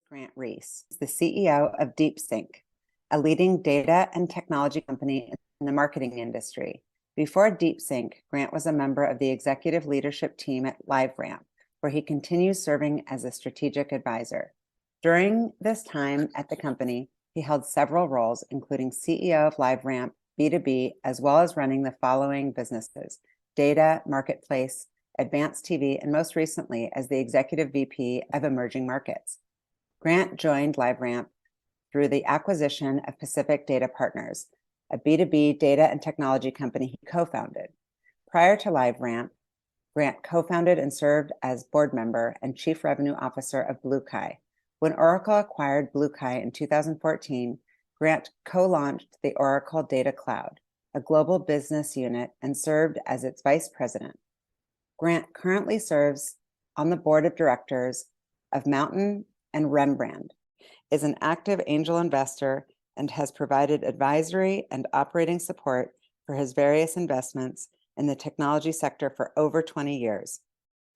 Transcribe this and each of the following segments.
Grant Reis, the CEO of DeepSync, a leading data and technology company in the marketing industry. Before DeepSync, Grant was a member of the executive leadership team at LiveRamp, where he continues serving as a strategic advisor. During this time at the company, he held several roles, including CEO of LiveRamp, B2B, as well as running the following businesses: data, marketplace, advanced TV, and most recently as the executive VP of emerging markets. Grant joined LiveRamp through the acquisition of Pacific Data Partners, a B2B data and technology company he co-founded. Prior to LiveRamp, Grant co-founded and served as board member and chief revenue officer of BlueKai. When Oracle acquired BlueKai in 2014, Grant co-launched the Oracle Data Cloud, a global business unit, and served as its vice president. Grant currently serves on the board of directors of Mountain and Rembrandt, is an active angel investor, and has provided advisory and operating support for his various investments in the technology sector for over 20 years.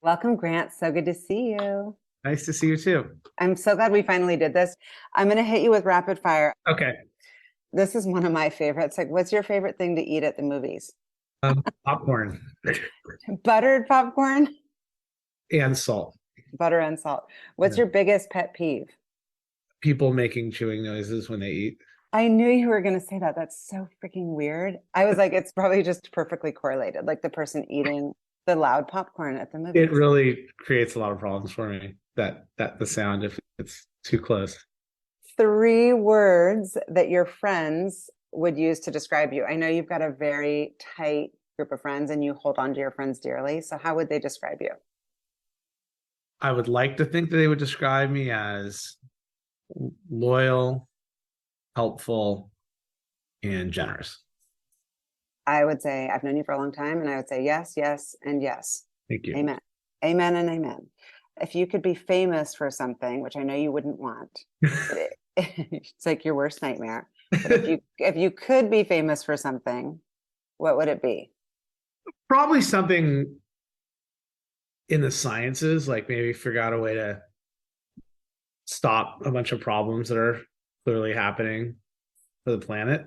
Welcome, Grant. So good to see you. Nice to see you too. I'm so glad we finally did this. I'm going to hit you with rapid fire. Okay. This is one of my favorites. Like, what's your favorite thing to eat at the movies? Popcorn. Buttered popcorn? And salt. Butter and salt. What's your biggest pet peeve? People making chewing noises when they eat. I knew you were going to say that. That's so freaking weird. I was like, it's probably just perfectly correlated, like the person eating the loud popcorn at the movie. It really creates a lot of problems for me, that the sound, if it's too close. 3 words that your friends would use to describe you. I know you've got a very tight group of friends and you hold on to your friends dearly. So how would they describe you? I would like to think that they would describe me as loyal, helpful, and generous. I would say I've known you for a long time, and I would say yes, yes, and yes. Thank you. Amen. Amen and amen. If you could be famous for something, which I know you wouldn't want, it's like your worst nightmare. But if you could be famous for something, what would it be? Probably something in the sciences, like maybe figure out a way to stop a bunch of problems that are clearly happening for the planet.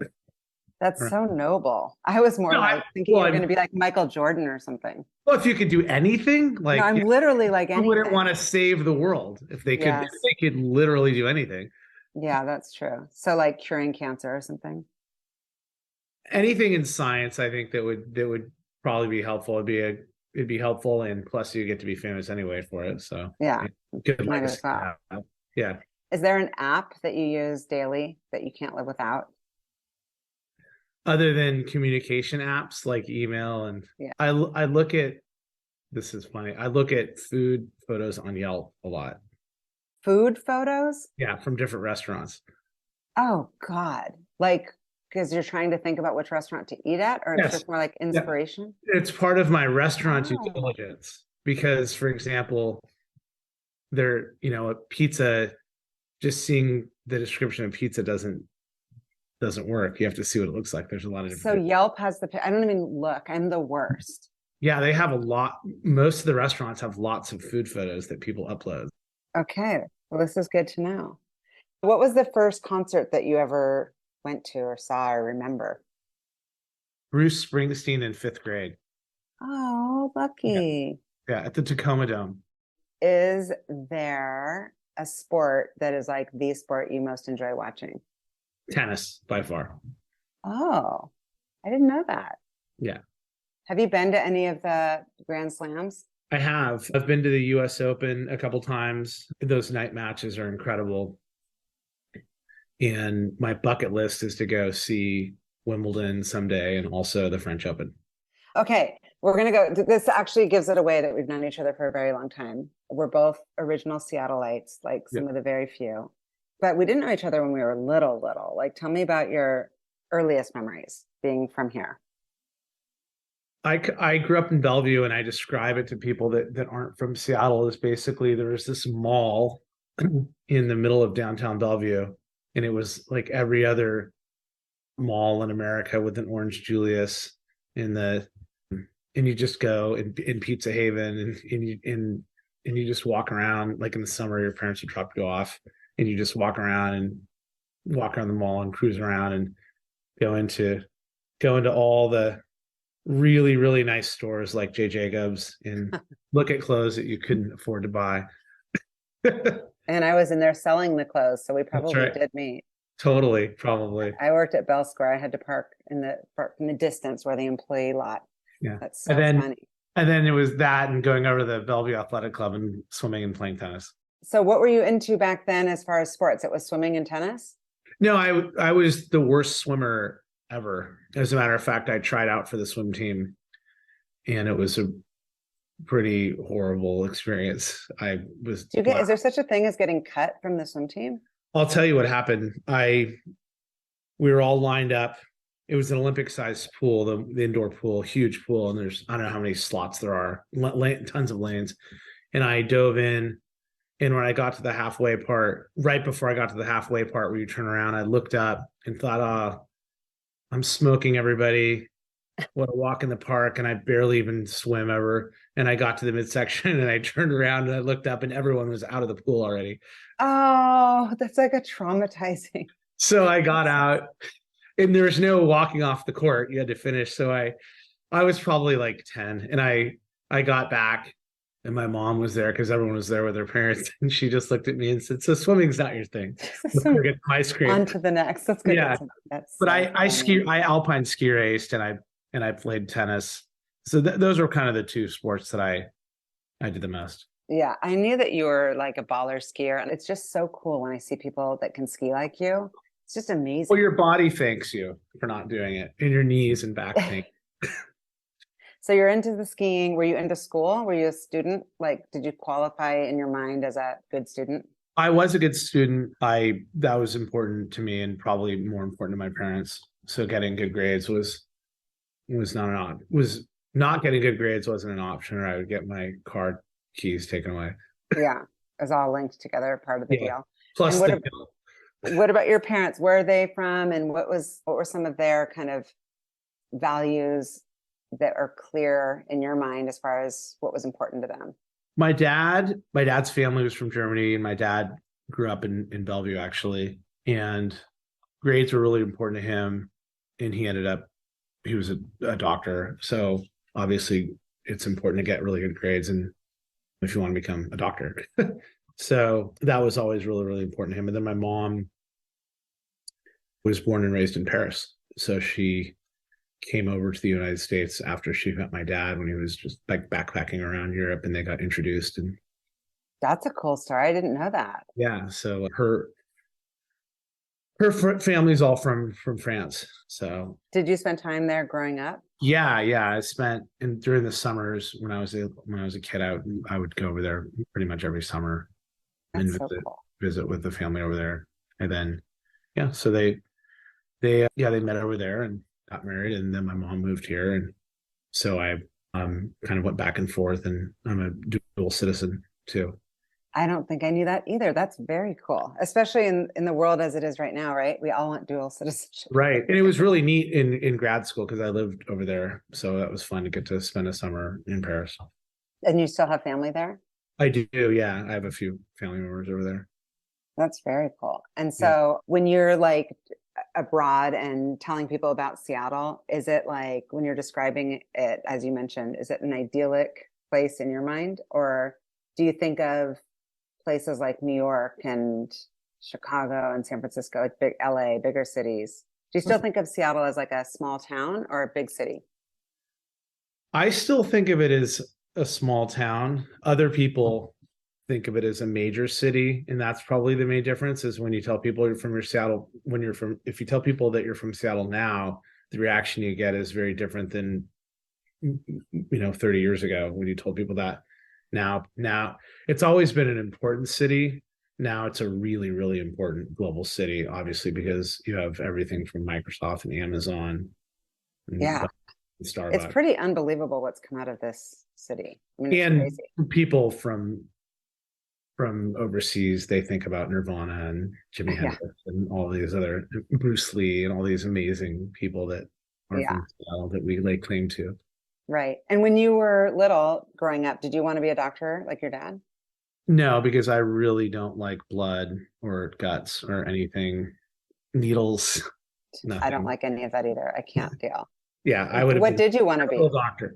That's so noble. I was more thinking you're going to be like Michael Jordan or something. Well, if you could do anything, like no, I'm literally like anything. Who wouldn't want to save the world if they could? Yes. If they could literally do anything. Yeah, that's true. So, like curing cancer or something. Anything in science, I think that would probably be helpful. It'd be helpful, and plus you get to be famous anyway for it. So yeah, good might as well. Yeah. Is there an app that you use daily that you can't live without? Other than communication apps like email, and I look at, this is funny, I look at food photos on Yelp a lot. Food photos? Yeah, from different restaurants. Oh God. Like, because you're trying to think about which restaurant to eat at, or it's just more like inspiration? Yeah. It's part of my restaurant due diligence, because, for example, a pizza, just seeing the description of pizza doesn't work. You have to see what it looks like. There's a lot of different. So Yelp has I don't even look. I'm the worst. Yeah, they have a lot. Most of the restaurants have lots of food photos that people upload. Okay. Well, this is good to know. What was the first concert that you ever went to or saw or remember? Bruce Springsteen in 5th grade. Oh, lucky. Yeah, at the Tacoma Dome. Is there a sport that is like the sport you most enjoy watching? Tennis, by far. Oh, I didn't know that. Yeah. Have you been to any of the Grand Slams? I have. I've been to the US Open a couple times. Those night matches are incredible. And my bucket list is to go see Wimbledon someday, and also the French Open. Okay, we're going to go. This actually gives it away that we've known each other for a very long time. We're both original Seattleites, like some of the very few. But we didn't know each other when we were little. Like, tell me about your earliest memories being from here. I grew up in Bellevue, and I describe it to people that aren't from Seattle as basically there was this mall in the middle of downtown Bellevue, and it was like every other mall in America with an Orange Julius and you just go in Pizza Haven and you just walk around. Like in the summer, your parents would drop you off, and you just walk around the mall and cruise around and go into all the really, really nice stores like J. Jacobs and look at clothes that you couldn't afford to buy. And I was in there selling the clothes, so we That's probably right. did meet. Totally, probably. I worked at Bell Square. I had to park in the distance where the employee lot. Yeah. That's And so then funny. it was that and going over to the Bellevue Athletic Club and swimming and playing tennis. So what were you into back then as far as sports? It was swimming and tennis? No, I was the worst swimmer ever. As a matter of fact, I tried out for the swim team and it was a pretty horrible experience. I was Is there such a thing as getting cut from the swim team? I'll tell you what happened. We were all lined up. It was an Olympic sized pool, the indoor pool, huge pool, and there's I don't know how many slots there are, tons of lanes. And I dove in, and when I got to the halfway part, right before I got to the halfway part where you turn around, I looked up and thought, "Oh, I'm smoking everybody. What a walk in the park!" And I barely even swim ever. And I got to the midsection, and I turned around and I looked up, and everyone was out of the pool already. Oh, that's like a traumatizing. So I got out, and there was no walking off the court. You had to finish. So I was probably like 10, and I got back, and my mom was there because everyone was there with their parents, and she just looked at me and said, "So swimming's not your thing. Let's go get some ice cream." On to the next. Let's go Yeah, get some. That's but so I alpine ski raced, and I played tennis. So those were kind of the two sports that I did the most. Yeah, I knew that you were like a baller skier, and it's just so cool when I see people that can ski like you. It's just Well, amazing. your body thanks you for not doing it, and your knees and back thank. So you're into the skiing. Were you into school? Were you a student? Like, did you qualify in your mind as a good student? I was a good student. That was important to me and probably more important to my parents. So getting good grades was not an option. Was not getting good grades wasn't an option, or I would get my car keys taken away. Yeah, it's all linked together, part of the Yeah. deal. Plus And the what about your parents? Where are they from, and what were some of their kind of values that are clear in your mind as far as what was important to them? my dad's family was from Germany, and my dad grew up in Bellevue actually, and grades were really important to him, and he was a doctor, so obviously it's important to get really good grades and if you want to become a doctor. So that was always really, really important to him. And then my mom was born and raised in Paris, so she came over to the United States after she met my dad when he was just like backpacking around Europe, and they got introduced. And That's a cool story. I didn't know that. yeah, so her family's all from France. So Did you spend time there growing up? yeah, I spent and during the summers when I was a kid, I would go over there pretty much every summer and That's so cool. visit with the family over there. And then yeah, so they met over there and got married, and then my mom moved here, and so I kind of went back and forth, and I'm a dual citizen too. I don't think I knew that either. That's very cool, especially in the world as it is right now, right? We all want dual citizenship. Right. And it was really neat in grad school because I lived over there. So that was fun to get to spend a summer in Paris. And you still have family there? I do, yeah. I have a few family members over there. That's very cool. And so when you're like abroad and telling people about Seattle, is it like when you're describing it, as you mentioned, is it an idyllic place in your mind? Or do you think of places like New York and Chicago and San Francisco, like big LA, bigger cities? Do you still think of Seattle as like a small town or a big city? I still think of it as a small town. Other people think of it as a major city, and that's probably the main difference is when you tell people you're from Seattle, if you tell people that you're from Seattle now, the reaction you get is very different than 30 years ago when you told people that. Now it's always been an important city. Now it's a really, really important global city, obviously, because you have everything from Microsoft and Amazon and Yeah. Starbucks. It's pretty unbelievable what's come out of this city. I mean, it's and crazy. people from overseas, they think about Nirvana and Jimi Hendrix and all these other Bruce Lee and all these amazing people that are from Seattle that we lay claim to. Right. And when you were little growing up, did you want to be a doctor like your dad? No, because I really don't like blood or guts or anything, needles, I don't nothing. like any of that either. I can't deal. Yeah, I would have What been did you want a to medical be? doctor.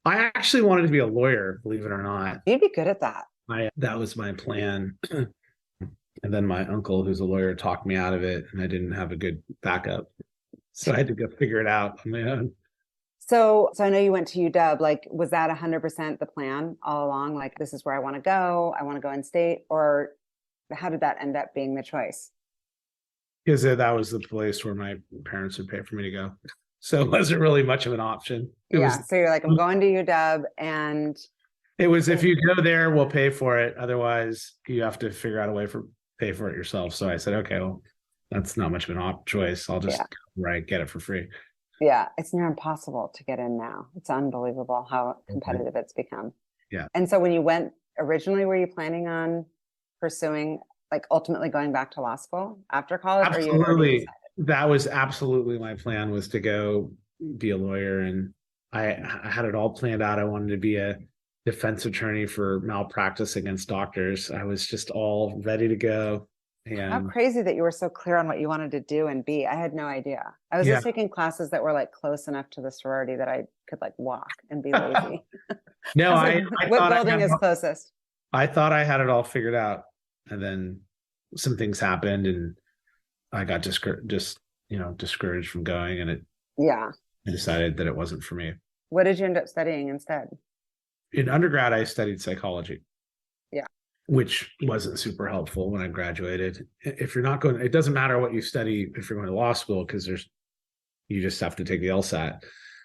I actually wanted to be a lawyer, believe it or not. You'd be good at that. That was my plan. And then my uncle, who's a lawyer, talked me out of it, and I didn't have a good backup. So I had to go figure it out on my own. So I know you went to UW. Like, was that 100% the plan all along? Like, this is where I want to go. I want to go in state, or how did that end up being the choice? Because that was the place where my parents would pay for me to go. So it wasn't really much of an option. Yeah. So you're like, I'm going to UW, and It was if you go there, we'll pay for it. Otherwise, you have to figure out a way for pay for it yourself. So I said, okay, well, that's not much of an choice. I'll just yeah, get it for free. yeah, it's near impossible to get in now. It's unbelievable how competitive it's become. Yeah. And so when you went originally, were you planning on pursuing, like, ultimately going back to law school after college, or you had already Absolutely. decided? That was absolutely my plan, was to go be a lawyer. And I had it all planned out. I wanted to be a defense attorney for malpractice against doctors. I was just all ready to go. How And crazy that you were so clear on what you wanted to do and be. I had no idea. I was yeah. just taking classes that were like close enough to the sorority that I could like walk and be lazy. No, I was like, I what thought building is closest? I thought I had it all figured out. And then some things happened and I got discouraged from going, and Yeah. I decided that it wasn't for me. What did you end up studying instead? In undergrad, I studied psychology, Yeah. which wasn't super helpful when I graduated. If you're not going, it doesn't matter what you study if you're going to law school, because you just have to take the LSAT.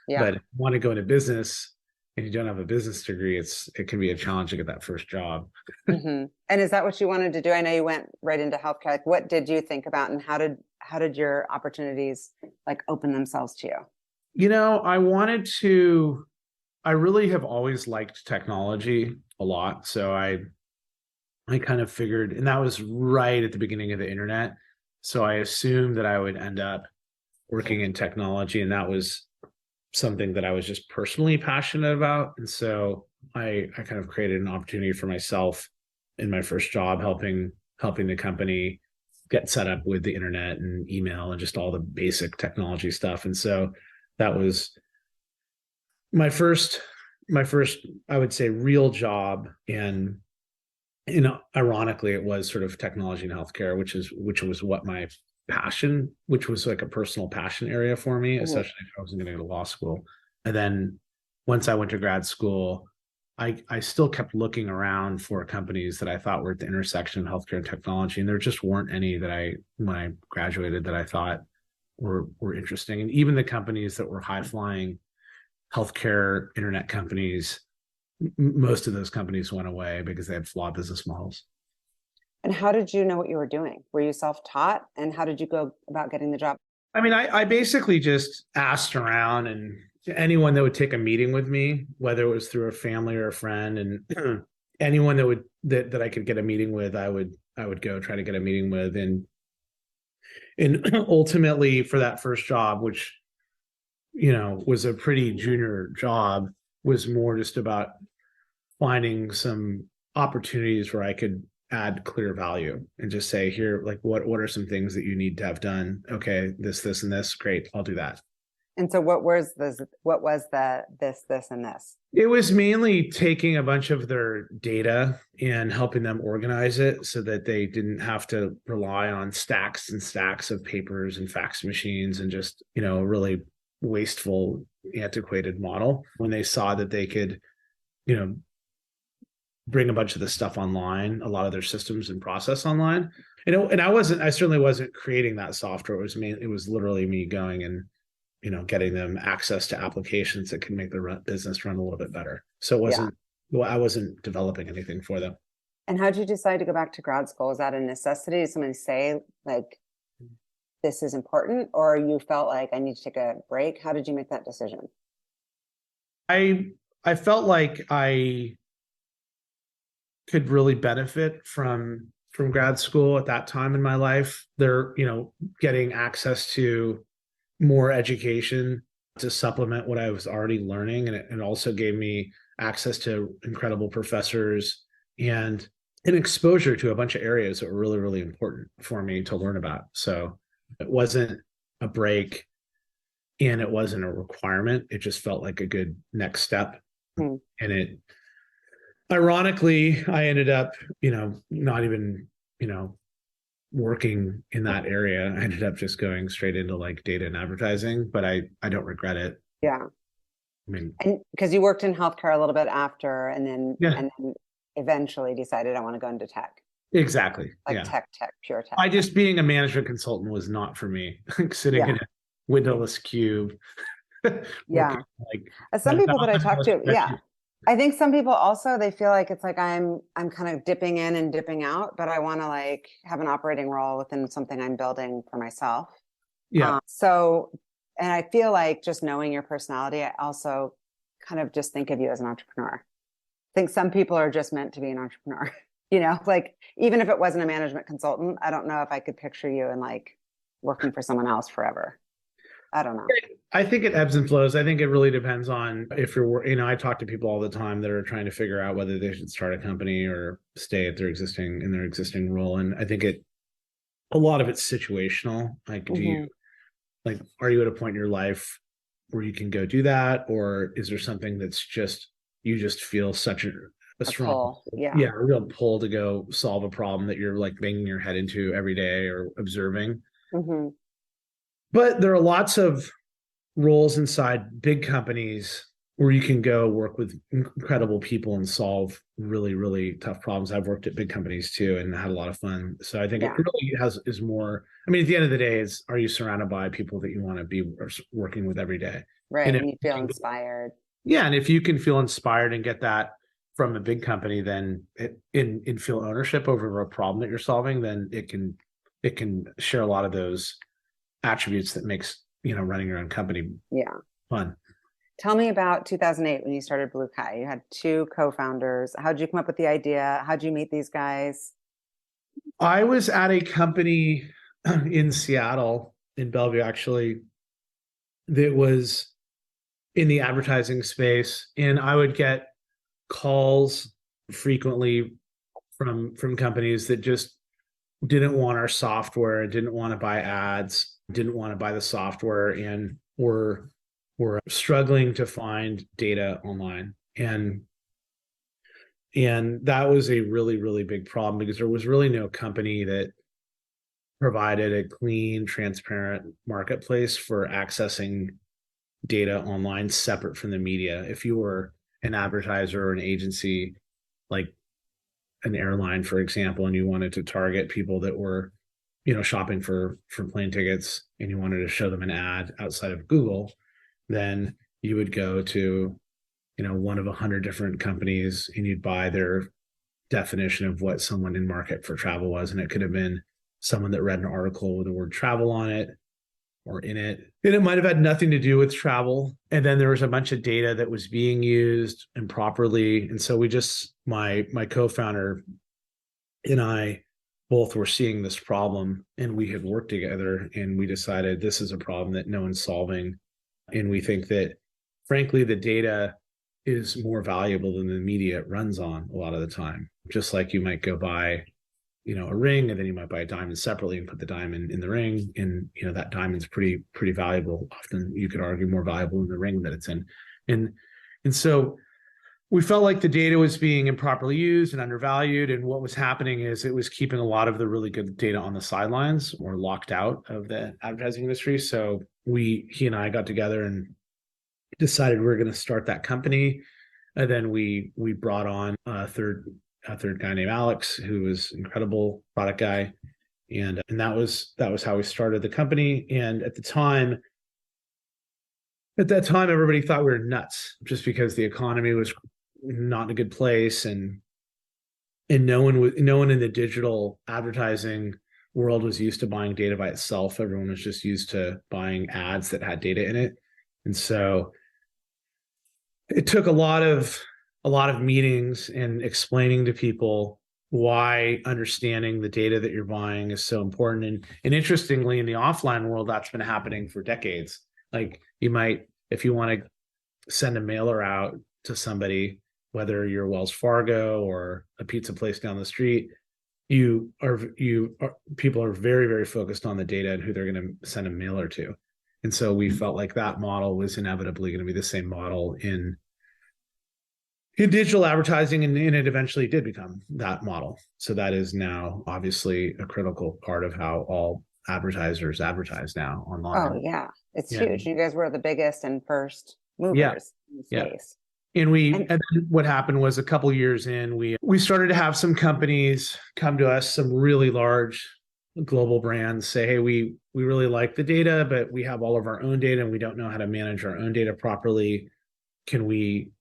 Yeah. But if you want to go into business and you don't have a business degree, it can be a challenge to get that first job. And is that what you wanted to do? I know you went right into healthcare. Like, what did you think about, and how did your opportunities like open themselves to you? I really have always liked technology a lot. So I kind of figured, and that was right at the beginning of the internet. So I assumed that I would end up working in technology, and that was something that I was just personally passionate about. And so I kind of created an opportunity for myself in my first job, helping the company get set up with the internet and email and just all the basic technology stuff. And so that was my first I would say real job. And ironically, it was sort of technology and healthcare, which was what my passion, which was like a personal passion area for me, especially if I wasn't going to go to law school. And then once I went to grad school, I still kept looking around for companies that I thought were at the intersection of healthcare and technology, and there just weren't any that when I graduated, that I thought were interesting. And even the companies that were high flying healthcare internet companies, most of those companies went away because they had flawed business models. And how did you know what you were doing? Were you self-taught? And how did you go about getting the job? I mean, I basically just asked around, and anyone that would take a meeting with me, whether it was through a family or a friend, and anyone that I could get a meeting with, I would go try to get a meeting with. And ultimately, for that first job, which was a pretty junior job, was more just about finding some opportunities where I could add clear value and just say, here, like, what are some things that you need to have done? Okay, this, and this. Great, I'll do that. And so what was the this, and this? It was mainly taking a bunch of their data and helping them organize it so that they didn't have to rely on stacks and stacks of papers and fax machines and just, really wasteful, antiquated model. When they saw that they could, bring a bunch of this stuff online, a lot of their systems and process online. And I certainly wasn't creating that software. It was literally me going and, getting them access to applications that can make their business run a little bit better. So I wasn't developing anything for them. And how did you decide to go back to grad school? Is that a necessity? Did somebody say, like, this is important, or you felt like, I need to take a break? How did you make that decision? I felt like I could really benefit from grad school at that time in my life. They're, getting access to more education to supplement what I was already learning. And it also gave me access to incredible professors. And and exposure to a bunch of areas that were really, really important for me to learn about. So it wasn't a break and it wasn't a requirement. It just felt like a good next step. Hmm. And it, ironically, I ended up, not even, working in that area. I ended up just going straight into like data and advertising, but I don't regret it. Yeah. I mean, And because you worked in healthcare a little bit after, yeah, and then eventually decided I want to go into tech, exactly. like Yeah. pure tech. I just being a management consultant was not for me. Like sitting in Yeah. a windowless cube, Yeah. working like Some people that I talk 1,000 to, yeah. I think some people also, they feel like it's like I'm kind of dipping in and dipping out, but I want to like have an operating role within something I'm building for myself. Yeah. So, and I feel like just knowing your personality, I also kind of just think of you as an entrepreneur. I think some people are just meant to be an entrepreneur, like even if it wasn't a management consultant, I don't know if I could picture you in like working for someone else forever. I don't know. I think it ebbs and flows. I think it really depends on if you're, I talk to people all the time that are trying to figure out whether they should start a company or stay at their existing role. And I think a lot of it's situational. Like, Mm-hmm. are you at a point in your life where you can go do that? Or is there something that's you just feel such a A strong, pull. Yeah. yeah, a real pull to go solve a problem that you're like banging your head into every day or observing. Mm-hmm. But there are lots of roles inside big companies where you can go work with incredible people and solve really, really tough problems. I've worked at big companies too and had a lot of fun. So I think it Yeah. really is more, I mean, at the end of the day, are you surrounded by people that you want to be working with every day? Right. And if, And you feel inspired. yeah, and if you can feel inspired and get that from a big company, then and feel ownership over a problem that you're solving, then it can share a lot of those attributes that makes running your own company Yeah. fun. Tell me about 2008 when you started Blue Kai. You had two co-founders. How'd you come up with the idea? How'd you meet these guys? I was at a company in Seattle, in Bellevue, actually, that was in the advertising space, and I would get calls frequently from companies that just didn't want our software, didn't want to buy ads, didn't want to buy the software, and were struggling to find data online. And that was a really, really big problem because there was really no company that provided a clean, transparent marketplace for accessing data online separate from the media. If you were an advertiser or an agency, like an airline, for example, and you wanted to target people that were, shopping for plane tickets and you wanted to show them an ad outside of Google, then you would go to, one of 100 different companies and you'd buy their definition of what someone in market for travel was. And it could have been someone that read an article with the word travel on it or in it. And it might have had nothing to do with travel. And then there was a bunch of data that was being used improperly. And so my co-founder and I both were seeing this problem and we had worked together and we decided this is a problem that no one's solving. And we think that frankly, the data is more valuable than the media it runs on a lot of the time. Just like you might go buy, a ring and then you might buy a diamond separately and put the diamond in the ring. And, that diamond's pretty valuable. Often you could argue more valuable in the ring that it's in. And so we felt like the data was being improperly used and undervalued. And what was happening is it was keeping a lot of the really good data on the sidelines or locked out of the advertising industry. So he and I got together and decided we were going to start that company. And then we brought on a third guy named Alex, who was an incredible product guy. And that was how we started the company. And at that time, everybody thought we were nuts just because the economy was not in a good place. And no one in the digital advertising world was used to buying data by itself. Everyone was just used to buying ads that had data in it. And so it took a lot of meetings and explaining to people why understanding the data that you're buying is so important. And interestingly, in the offline world, that's been happening for decades. Like you might, if you want to send a mailer out to somebody whether you're Wells Fargo or a pizza place down the street, people are very, very focused on the data and who they're going to send a mailer to. And so we felt like that model was inevitably going to be the same model in digital advertising, and it eventually did become that model. So that is now obviously a critical part of how all advertisers advertise now online. Oh yeah, it's huge. You guys were the biggest and first movers in the space. And then what happened was a couple years in, we started to have some companies come to us, some really large global brands say, hey, we really like the data, but we have all of our own data and we don't know how to manage our own data properly. Can we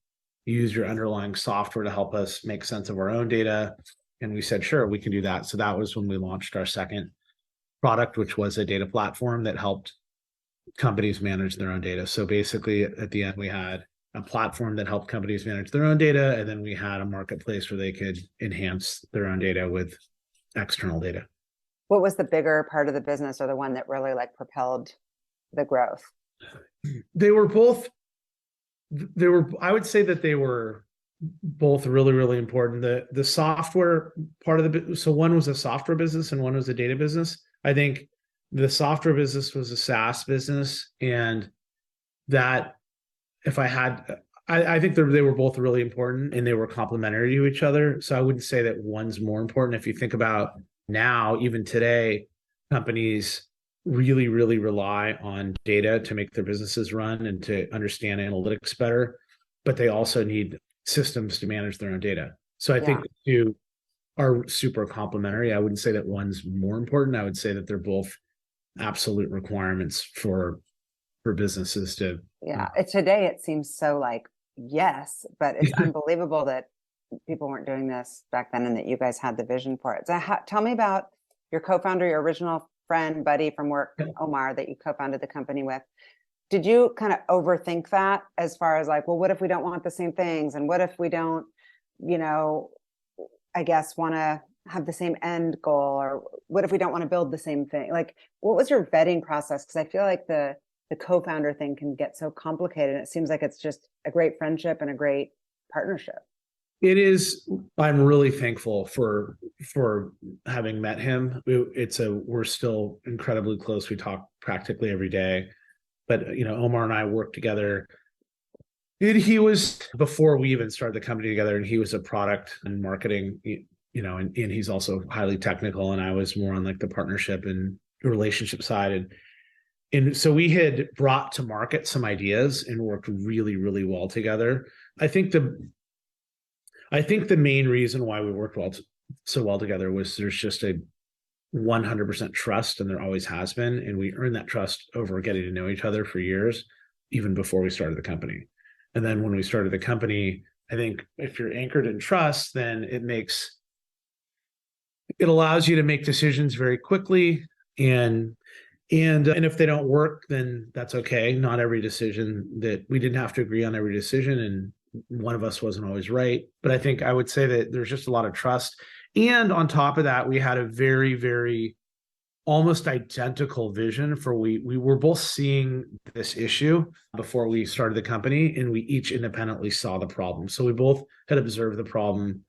use your underlying software to help us make sense of our own data? And we said, sure, we can do that. So that was when we launched our second product, which was a data platform that helped companies manage their own data. So basically at the end, we had a platform that helped companies manage their own data. And then we had a marketplace where they could enhance their own data with external data. What was the bigger part of the business, or the one that really like propelled the growth? They were both, I would say that they were both really, really important. The software part of the, so one was a software business and one was a data business. I think the software business was a SaaS business, and that I think they were both really important and they were complementary to each other. So I wouldn't say that one's more important. If you think about now, even today, companies really, really rely on data to make their businesses run and to understand analytics better, but they also need systems to manage their own data. So I think the two are super complementary. I wouldn't say that one's more important. I would say that they're both absolute requirements for businesses to. Yeah. Today it seems so like, yes, but it's unbelievable that people weren't doing this back then and that you guys had the vision for it. So tell me about your co-founder, your original friend, buddy from work, Omar, that you co-founded the company with. Did you kind of overthink that as far as like, well, what if we don't want the same things? And what if we don't, I guess, want to have the same end goal? Or what if we don't want to build the same thing? Like, what was your vetting process? Because I feel like the co-founder thing can get so complicated. It seems like it's just a great friendship and a great partnership. It is. I'm really thankful for having met him. We're still incredibly close. We talk practically every day. But Omar and I worked together. He was, before we even started the company together, and he was a product and marketing, and he's also highly technical, and I was more on like the partnership and relationship side. And so we had brought to market some ideas and worked really, really well together. I think the main reason why we worked so well together was there's just a 100% trust, and there always has been. And we earned that trust over getting to know each other for years, even before we started the company. And then when we started the company, I think if you're anchored in trust, then it allows you to make decisions very quickly. And if they don't work, then that's okay. Not every decision, that we didn't have to agree on every decision, and one of us wasn't always right. But I think I would say that there's just a lot of trust. And on top of that, we had a very, very almost identical vision for we were both seeing this issue before we started the company, and we each independently saw the problem. So we both had observed the problem,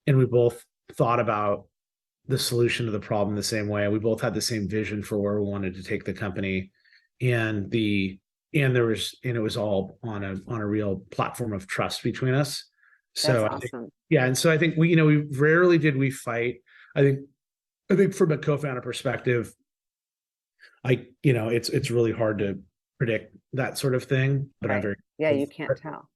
and we both thought about the solution to the problem the same way. We both had the same vision for where we wanted to take the company, and it was all on a real platform of trust between us. So that's awesome. And so I think we rarely did we fight. I think from a co-founder perspective, it's really hard to predict that sort of thing. But right. You can't tell.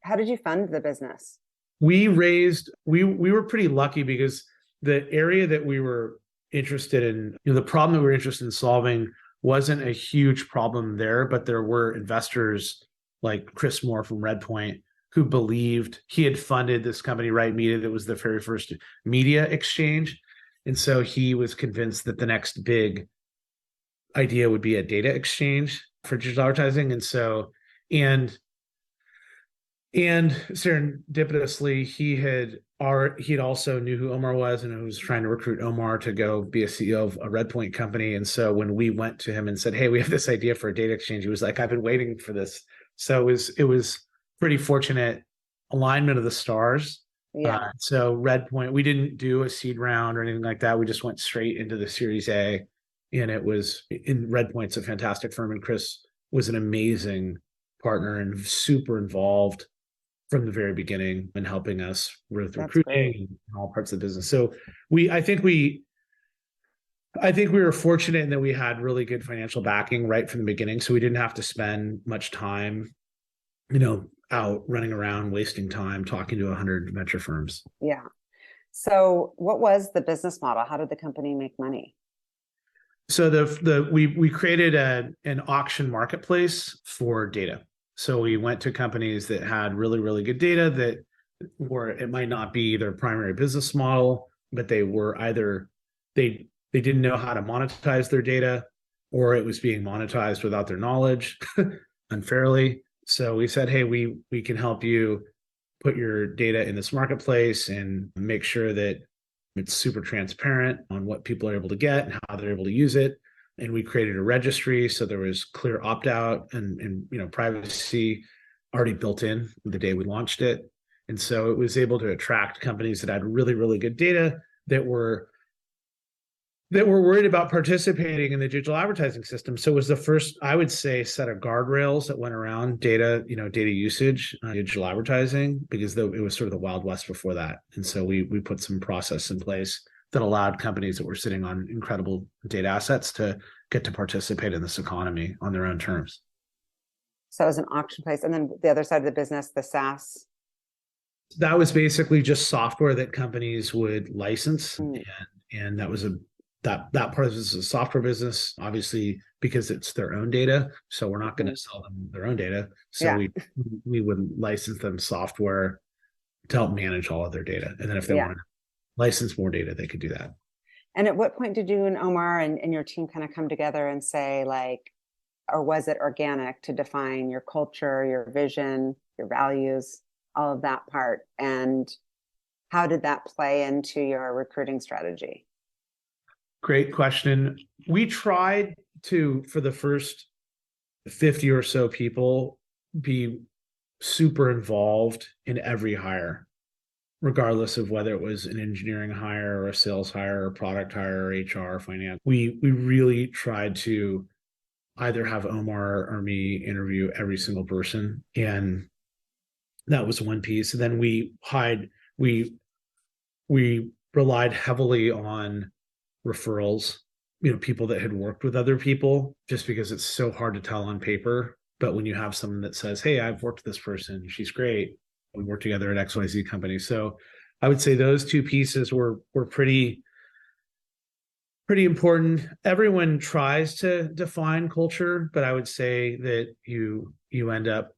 How did you fund the business? We were pretty lucky because the area that we were interested in, the problem that we were interested in solving wasn't a huge problem there, but there were investors like Chris Moore from Redpoint who believed. He had funded this company, Right Media, that was the very first media exchange. And so he was convinced that the next big idea would be a data exchange for digital advertising. And so, and serendipitously, he also knew who Omar was, and was trying to recruit Omar to go be a CEO of a Redpoint company. And so when we went to him and said, hey, we have this idea for a data exchange, he was like, I've been waiting for this. So it was pretty fortunate alignment of the stars. Yeah, So Redpoint, we didn't do a seed round or anything like that. We just went straight into the Series A, and it was in Redpoint's a fantastic firm, and Chris was an amazing partner and super involved from the very beginning in helping us with that's great. recruiting and all parts of the business. So I think we were fortunate in that we had really good financial backing right from the beginning. So we didn't have to spend much time, out running around, wasting time talking to 100 venture firms. Yeah. So what was the business model? How did the company make money? So we created an auction marketplace for data. So we went to companies that had really, really good data that were, it might not be their primary business model, but they were either they didn't know how to monetize their data, or it was being monetized without their knowledge unfairly. So we said, hey, we can help you put your data in this marketplace and make sure that it's super transparent on what people are able to get and how they're able to use it. And we created a registry, so there was clear opt-out and privacy already built in the day we launched it. And so it was able to attract companies that had really, really good data that were worried about participating in the digital advertising system. So it was the first, I would say, set of guardrails that went around data usage, digital advertising, because it was sort of the Wild West before that. And so we put some process in place that allowed companies that were sitting on incredible data assets to get to participate in this economy on their own terms. So it was an auction place. And then the other side of the business, the SaaS. That was basically just software that companies would license. And that was that part of this is a software business, obviously, because it's their own data. So we're not going to sell them their own data. So we would license them software to help manage all of their data. And then if they want to license more data, they could do that. And at what point did you and Omar and your team kind of come together and say, like, or was it organic to define your culture, your vision, your values, all of that part? And how did that play into your recruiting strategy? Great question. We tried to, for the first 50 or so people, be super involved in every hire, regardless of whether it was an engineering hire or a sales hire or product hire or HR, finance. We really tried to either have Omar or me interview every single person. And that was one piece. And then we relied heavily on referrals, people that had worked with other people, just because it's so hard to tell on paper. But when you have someone that says, hey, I've worked with this person, she's great, we work together at XYZ company. So I would say those two pieces were pretty important. Everyone tries to define culture, but I would say that you end up,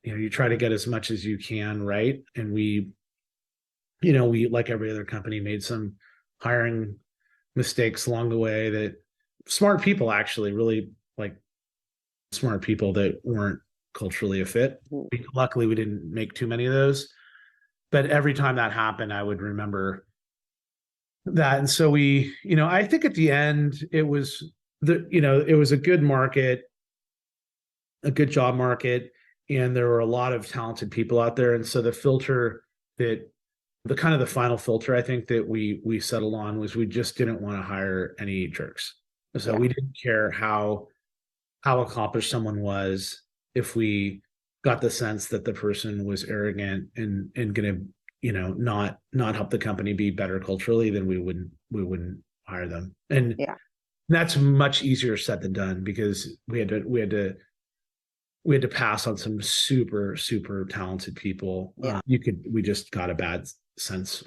you try to get as much as you can right. And we, like every other company, made some hiring mistakes along the way, that smart people, actually really like smart people that weren't culturally a fit. Luckily, we didn't make too many of those, but every time that happened, I would remember that. And so I think at the end, it was a good market, a good job market, and there were a lot of talented people out there. And so the final filter, I think, that we settled on was we just didn't want to hire any jerks. So we didn't care how accomplished someone was. If we got the sense that the person was arrogant and going to, not help the company be better culturally, then we wouldn't hire them. And that's much easier said than done, because we had to pass on some super, super talented people. We just got a bad sense.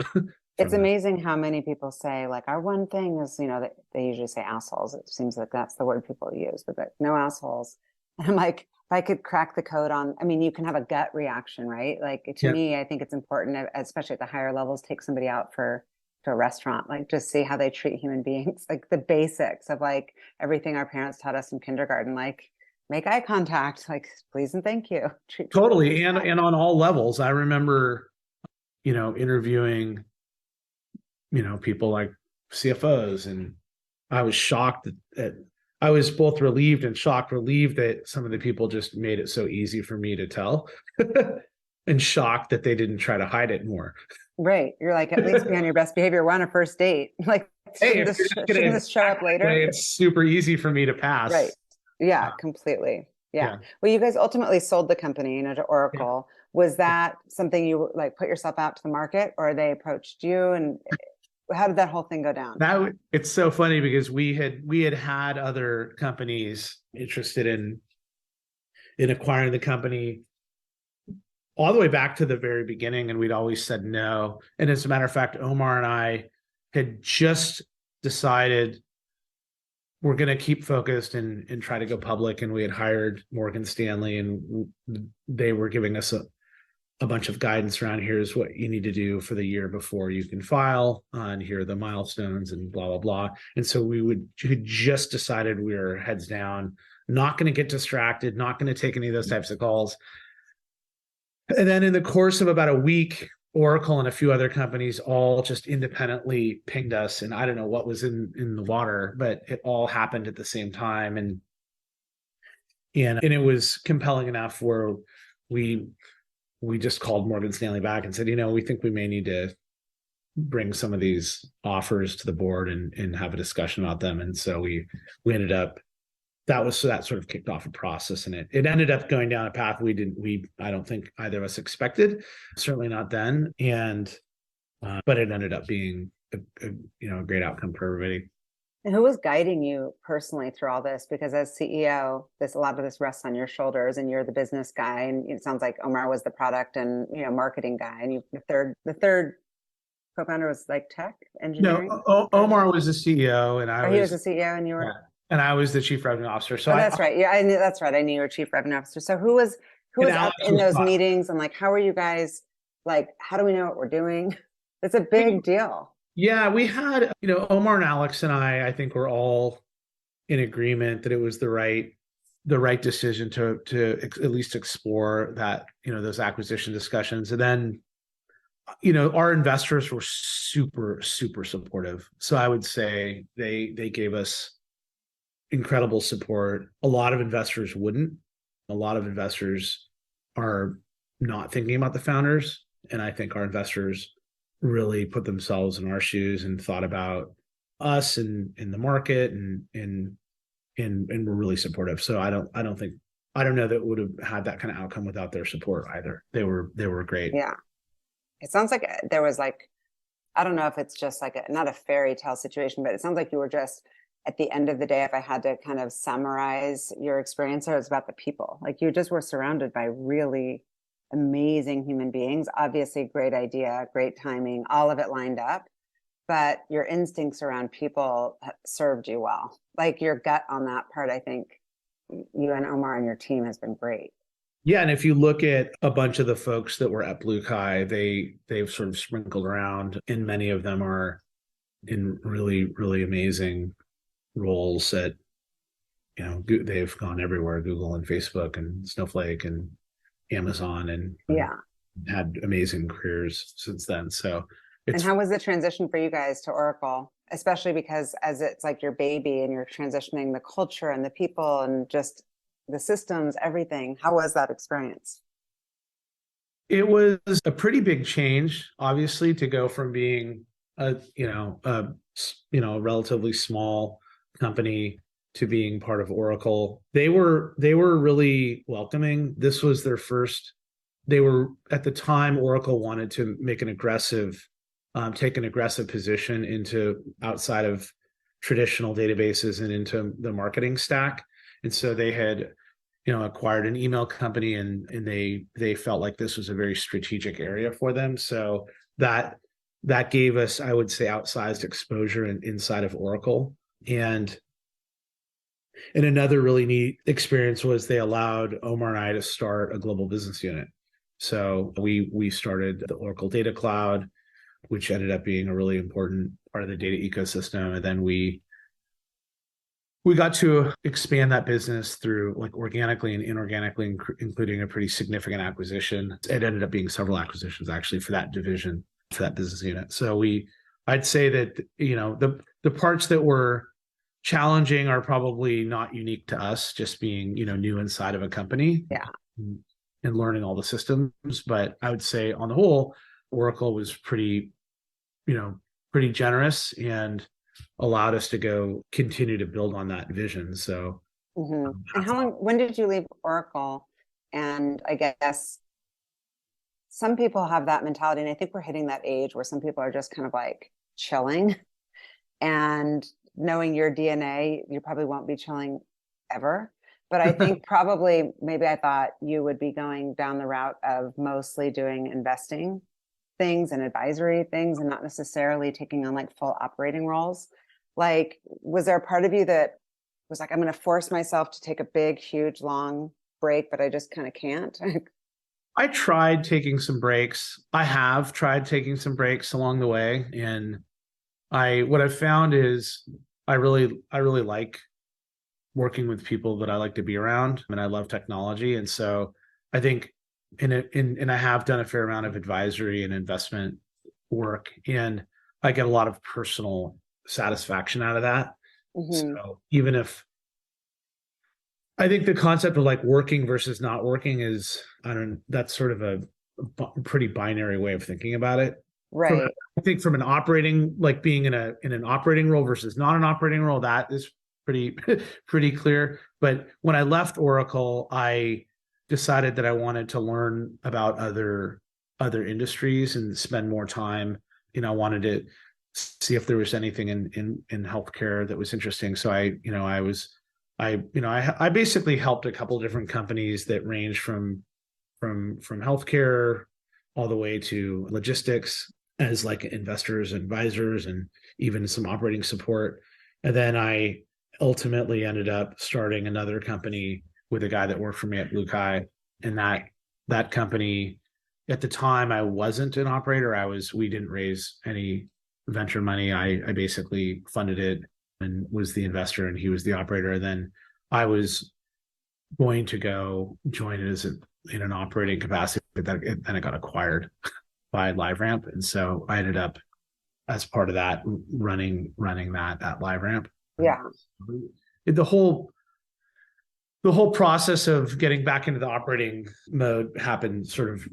It's amazing how many people say, like, our one thing is, that they usually say assholes. It seems like that's the word people use, but no assholes. And I'm like, if I could crack the code on, you can have a gut reaction, right? Like, to me, I think it's important, especially at the higher levels, take somebody out to a restaurant, like, just see how they treat human beings, like the basics of like everything our parents taught us in kindergarten, like make eye contact, like please and thank you. Totally. And on all levels. I remember, interviewing, people like CFOs, and I was shocked that I was both relieved and shocked. Relieved that some of the people just made it so easy for me to tell. and shocked that they didn't try to hide it more. Right. You're like, at least be on your best behavior. We're on a first date. Like, Hey, shouldn't if you're this, just shouldn't gonna this show up later? it's super easy for me to Right. pass. Yeah, Uh, completely. Yeah. yeah. Well, you guys ultimately sold the company, to Yeah. Oracle. Was that something you like put yourself out to the market, or they approached you? And how did that whole thing go down? It's so funny because we had other companies interested in acquiring the company all the way back to the very beginning, and we'd always said no. And as a matter of fact, Omar and I had just decided we're going to keep focused and try to go public. And we had hired Morgan Stanley, and they were giving us a bunch of guidance around here's what you need to do for the year before you can file, and here are the milestones and blah, blah, blah. And so had just decided we were heads down, not going to get distracted, not going to take any of those types of calls. And then in the course of about a week, Oracle and a few other companies all just independently pinged us. And I don't know what was in the water, but it all happened at the same time. And it was compelling enough where we just called Morgan Stanley back and said, we think we may need to bring some of these offers to the board and have a discussion about them. And so we ended up, that sort of kicked off a process, and it ended up going down a path I don't think either of us expected, certainly not then. And, but it ended up being a great outcome for everybody. And who was guiding you personally through all this? Because as CEO, a lot of this rests on your shoulders, and you're the business guy. And it sounds like Omar was the product and marketing guy, and the third co-founder was like tech engineering. No, Omar was the CEO, and he was the CEO, and you were. Yeah, and I was the chief revenue officer. So that's right. Yeah, I knew that's right. I knew you were chief revenue officer. So who was up in those meetings, and like, how are you guys? Like, how do we know what we're doing? It's a big deal. Yeah, we had, Omar and Alex and I think we're all in agreement that it was the right decision to at least explore that, those acquisition discussions. And then, our investors were super, super supportive. So I would say they gave us incredible support. A lot of investors wouldn't. A lot of investors are not thinking about the founders. And I think our investors really put themselves in our shoes and thought about us and in the market and were really supportive. So I don't know that it would have had that kind of outcome without their support either. They were great. Yeah. It sounds like there was like, I don't know if it's just like not a fairy tale situation, but it sounds like you were just at the end of the day, if I had to kind of summarize your experience there, it was about the people. Like you just were surrounded by really amazing human beings. Obviously, great idea, great timing, all of it lined up. But your instincts around people served you well. Like your gut on that part, I think you and Omar and your team has been great. Yeah, and if you look at a bunch of the folks that were at Blue Kai, they've sort of sprinkled around, and many of them are in really, really amazing roles at, they've gone everywhere, Google and Facebook and Snowflake and Amazon, and had amazing careers since then. So and how was the transition for you guys to Oracle, especially because as it's like your baby and you're transitioning the culture and the people and just the systems, everything? How was that experience? It was a pretty big change, obviously, to go from being a relatively small company to being part of Oracle. They were really welcoming. This was their first. They were at the time, Oracle wanted to make take an aggressive position into outside of traditional databases and into the marketing stack. And so they had, acquired an email company, and they felt like this was a very strategic area for them. So that gave us, I would say, outsized exposure inside of Oracle. And another really neat experience was they allowed Omar and I to start a global business unit. So we started the Oracle Data Cloud, which ended up being a really important part of the data ecosystem. And then we got to expand that business through like organically and inorganically, including a pretty significant acquisition. It ended up being several acquisitions actually for that division, for that business unit. So I'd say that, the parts that were challenging are probably not unique to us, just being, new inside of a company. Yeah. and learning all the systems. But I would say on the whole, Oracle was pretty, pretty generous and allowed us to go continue to build on that vision. So And when did you leave Oracle? And I guess some people have that mentality, and I think we're hitting that age where some people are just kind of like chilling. And knowing your DNA, you probably won't be chilling ever. But I think probably maybe I thought you would be going down the route of mostly doing investing things and advisory things and not necessarily taking on like full operating roles. Like, was there a part of you that was like, I'm going to force myself to take a big, huge, long break, but I just kind of can't? I tried taking some breaks. I have tried taking some breaks along the way. And what I've found is I really like working with people that I like to be around, and I love technology. And so I think and I have done a fair amount of advisory and investment work, and I get a lot of personal satisfaction out of that. So even if I think the concept of like working versus not working is, that's sort of a pretty binary way of thinking about it. Right. I think from an operating, like being in an operating role versus not an operating role, that is pretty clear. But when I left Oracle, I decided that I wanted to learn about other industries and spend more time. I wanted to see if there was anything in healthcare that was interesting. So I basically helped a couple of different companies that range from healthcare all the way to logistics as like investors, advisors, and even some operating support. And then I ultimately ended up starting another company with a guy that worked for me at Blue Kai. And that company, at the time, I wasn't an operator. We didn't raise any venture money. I basically funded it and was the investor, and he was the operator. And then I was going to go join it in an operating capacity, but then it got acquired by LiveRamp. And so I ended up, as part of that, running that at LiveRamp. Yeah. The whole process of getting back into the operating mode happened sort of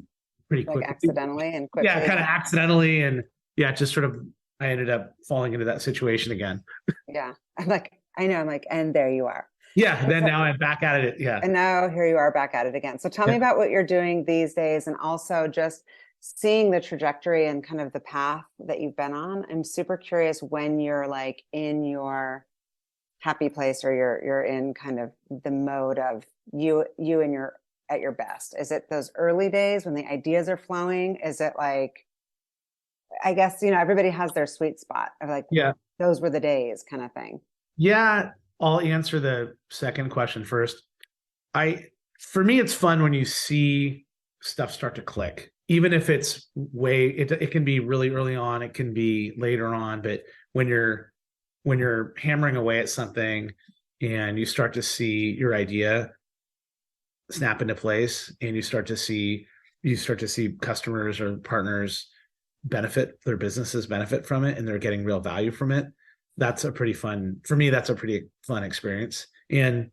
pretty quickly. Like accidentally and quickly. Yeah, kind of accidentally. And yeah, just sort of, I ended up falling into that situation again. Yeah. I'm like, and there you are. Yeah. Then now I'm back at it. Yeah. And now here you are back at it again. So tell me about what you're doing these days, and also just seeing the trajectory and kind of the path that you've been on. I'm super curious when you're like in your happy place, or you're in kind of the mode of you and you're at your best. Is it those early days when the ideas are flowing? Is it like, I guess, everybody has their sweet spot of like, yeah, those were the days kind of thing. Yeah. I'll answer the second question first. For me, it's fun when you see stuff start to click, even if it's it can be really early on, it can be later on, but when you're hammering away at something and you start to see your idea snap into place, and you start to see customers or partners their businesses benefit from it, and they're getting real value from it. That's a pretty fun experience. And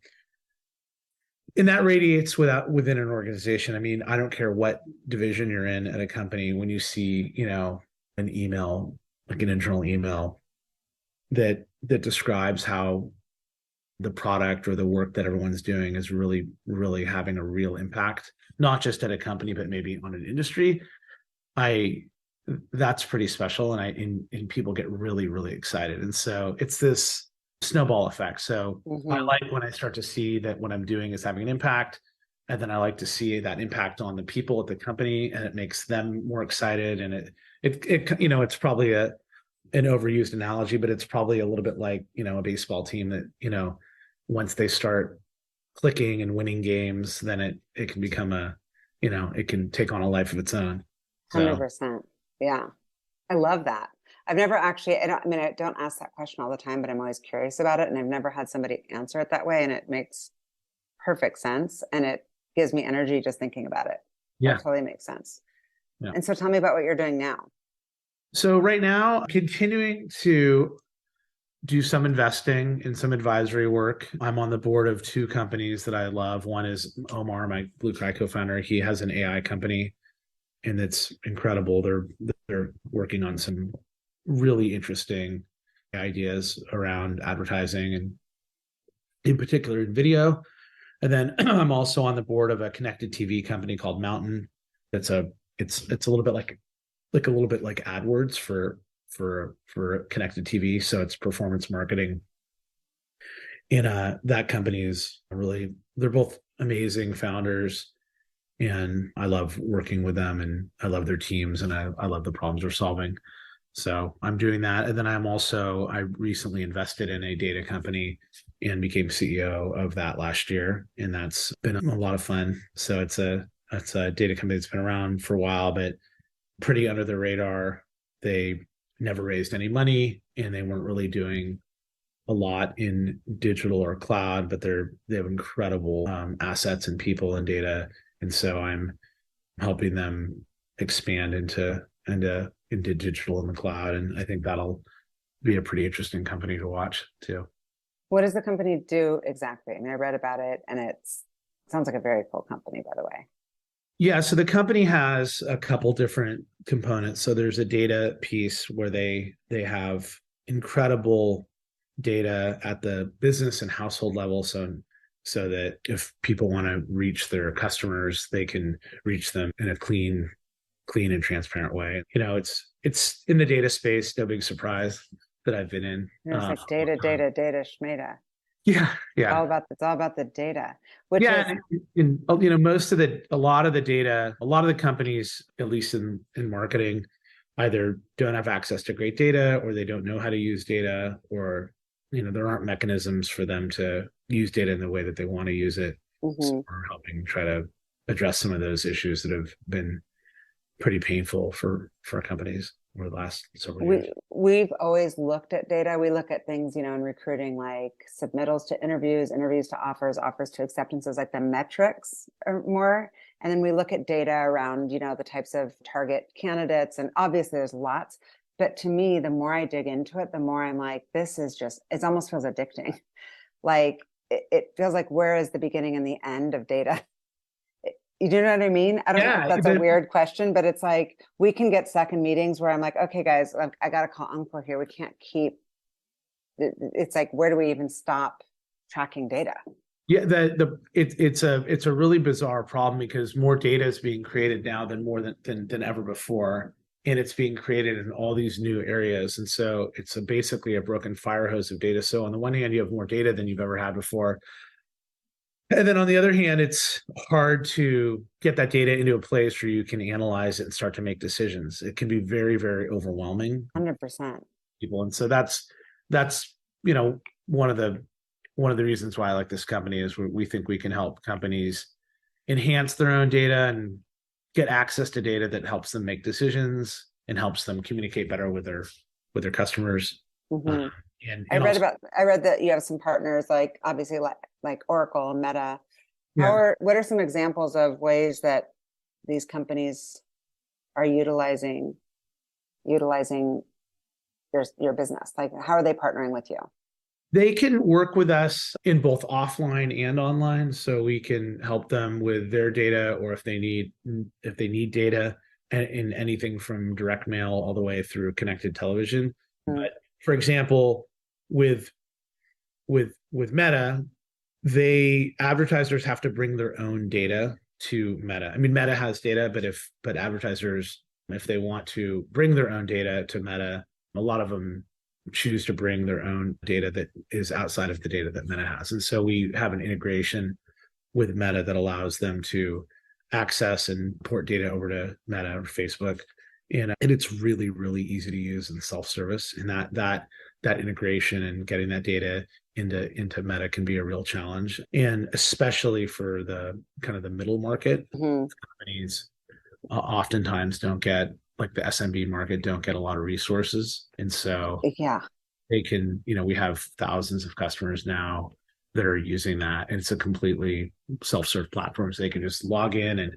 that radiates within an organization. I mean, I don't care what division you're in at a company, when you see, an email, like an internal email that describes how the product or the work that everyone's doing is really, really having a real impact, not just at a company, but maybe on an industry. That's pretty special. And people get really, really excited. And so it's this snowball effect. So I like when I start to see that what I'm doing is having an impact. And then I like to see that impact on the people at the company, and it makes them more excited. And it's probably an overused analogy, but it's probably a little bit like, a baseball team that, once they start clicking and winning games, then it can become it can take on a life of its own. 100%. Yeah. I love that. I've never actually, I don't ask that question all the time, but I'm always curious about it. And I've never had somebody answer it that way. And it makes perfect sense. And it gives me energy just thinking about it. Yeah. That totally makes sense. Yeah. And so tell me about what you're doing now. So right now, continuing to do some investing and some advisory work. I'm on the board of two companies that I love. One is Omar, my Blue Sky co-founder. He has an AI company, and it's incredible. They're working on some really interesting ideas around advertising, and in particular in video. And then I'm also on the board of a connected TV company called Mountain. It's a little bit like a little bit like AdWords for connected TV. So it's performance marketing. And that company is really, they're both amazing founders. And I love working with them, and I love their teams, and I love the problems they're solving. So I'm doing that. And then I recently invested in a data company and became CEO of that last year. And that's been a lot of fun. So it's a data company that's been around for a while, but pretty under the radar. They never raised any money, and they weren't really doing a lot in digital or cloud, but they have incredible assets and people and data. And so I'm helping them expand into digital in the cloud. And I think that'll be a pretty interesting company to watch too. What does the company do exactly? I mean, I read about it, and it sounds like a very cool company, by the way. Yeah, so the company has a couple different components. So there's a data piece where they have incredible data at the business and household level. So that if people want to reach their customers, they can reach them in a clean and transparent way. It's in the data space, no big surprise that I've been in. It's like data, schmata. Yeah. It's all about the data, which yeah, and a lot of the data, a lot of the companies, at least in marketing, either don't have access to great data, or they don't know how to use data, or there aren't mechanisms for them to use data in the way that they want to use it. So we're helping try to address some of those issues that have been pretty painful for companies over the last several years. We've always looked at data. We look at things, in recruiting, like submittals to interviews to offers to acceptances, like the metrics are more. And then we look at data around, the types of target candidates. And obviously there's lots. But to me, the more I dig into it, the more I'm like, it almost feels addicting. Like it feels like, where is the beginning and the end of data? You do know what I mean? I don't know if that's a weird question, but it's like, we can get stuck in meetings where I'm like, okay, guys, I got to call uncle here. We can't keep, it's like, where do we even stop tracking data? Yeah, it's a really bizarre problem, because more data is being created now than ever before. And it's being created in all these new areas. And so it's basically a broken fire hose of data. So on the one hand, you have more data than you've ever had before. And then on the other hand, it's hard to get that data into a place where you can analyze it and start to make decisions. It can be very, very overwhelming. 100%. People. And so that's one of the reasons why I like this company is we think we can help companies enhance their own data and get access to data that helps them make decisions and helps them communicate better with their customers. Mm-hmm. I read that you have some partners, like obviously like Oracle and Meta. What are some examples of ways that these companies are utilizing your business? Like, how are they partnering with you? They can work with us in both offline and online, so we can help them with their data, or if they need data in anything from direct mail all the way through connected television. But for example, with Meta, advertisers have to bring their own data to Meta. I mean, Meta has data, but advertisers, if they want to bring their own data to Meta, a lot of them choose to bring their own data that is outside of the data that Meta has. And so we have an integration with Meta that allows them to access and port data over to Meta or Facebook. And it's really, really easy to use and self-service. And that integration and getting that data into Meta can be a real challenge. And especially for the kind of the middle market, companies oftentimes don't get, like the SMB market, don't get a lot of resources. And so they can, we have thousands of customers now that are using that. And it's a completely self-serve platform. So they can just log in and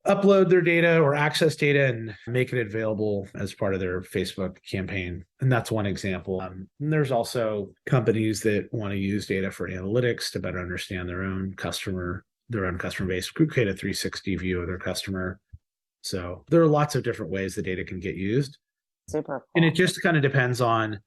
upload their data or access data and make it available as part of their Facebook campaign. And that's one example. And there's also companies that want to use data for analytics to better understand their own customer base, create a 360 view of their customer. So there are lots of different ways the data can get used. Super cool. And it just kind of depends on